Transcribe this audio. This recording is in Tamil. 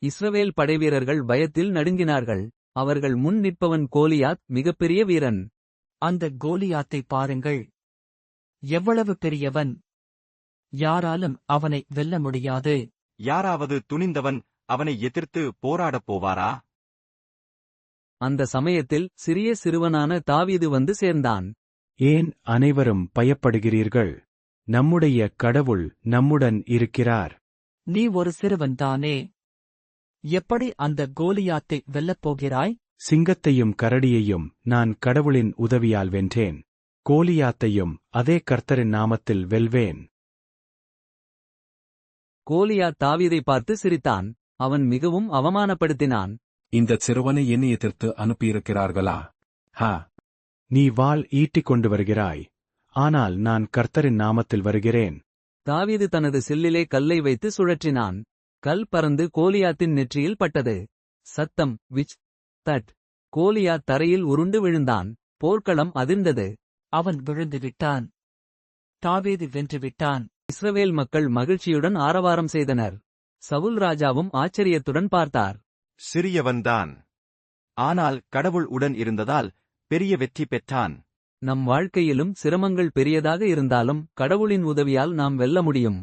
இஸ்ரவேல் படைவீரர்கள் பயத்தில் நடுங்கினார்கள். அவர்கள் முன் நிற்பவன் கோலியாத் மிகப்பெரிய வீரன். அந்த கோலியாத்தை பாருங்கள். எவ்வளவு பெரியவன்! யாராலும் அவனை வெல்ல முடியாது. யாராவது துணிந்தவன் அவனை எதிர்த்து போராடப் போவாரா? அந்த சமயத்தில் சிறிய சிறுவனான தாவீது வந்து சேர்ந்தான். ஏன் அனைவரும் பயப்படுகிறீர்கள்? நம்முடைய கடவுள் நம்முடன் இருக்கிறார். நீ ஒரு சிறுவன்தானே. எப்படி அந்த கோலியாத்தை வெல்லப் போகிறாய்? சிங்கத்தையும் கரடியையும் நான் கடவுளின் உதவியால் வென்றேன். கோலியாத்தையும் அதே கர்த்தரின் நாமத்தில் வெல்வேன். கோலியாத் தாவீதை பார்த்து சிரித்தான். அவன் மிகவும் அவமானப்படுத்தினான். இந்தச் சிறுவனை என்னை எதிர்த்து அனுப்பியிருக்கிறார்களா? ஹா! நீ வாள் ஈட்டிக் கொண்டு வருகிறாய். ஆனால் நான் கர்த்தரின் நாமத்தில் வருகிறேன். தாவீது தனது சில்லிலே கல்லை வைத்து சுழற்றினான். கல் பறந்து கோலியாத்தின் நெற்றியில் பட்டது. சத்தம் விச் தட். கோலியாத் தரையில் உருண்டு விழுந்தான். போர்க்களம் அதிர்ந்தது. அவன் விழுந்து விட்டான். தாவீது வென்று விட்டான். இஸ்ரவேல் மக்கள் மகிழ்ச்சியுடன் ஆரவாரம் செய்தனர். சவுல் ராஜாவும் ஆச்சரியத்துடன் பார்த்தார். சிறியவன்தான். ஆனால் கடவுள் உடன் இருந்ததால் பெரிய வெற்றி பெற்றான். நம் வாழ்க்கையிலும் சிரமங்கள் பெரியதாக இருந்தாலும் கடவுளின் உதவியால் நாம் வெல்ல முடியும்.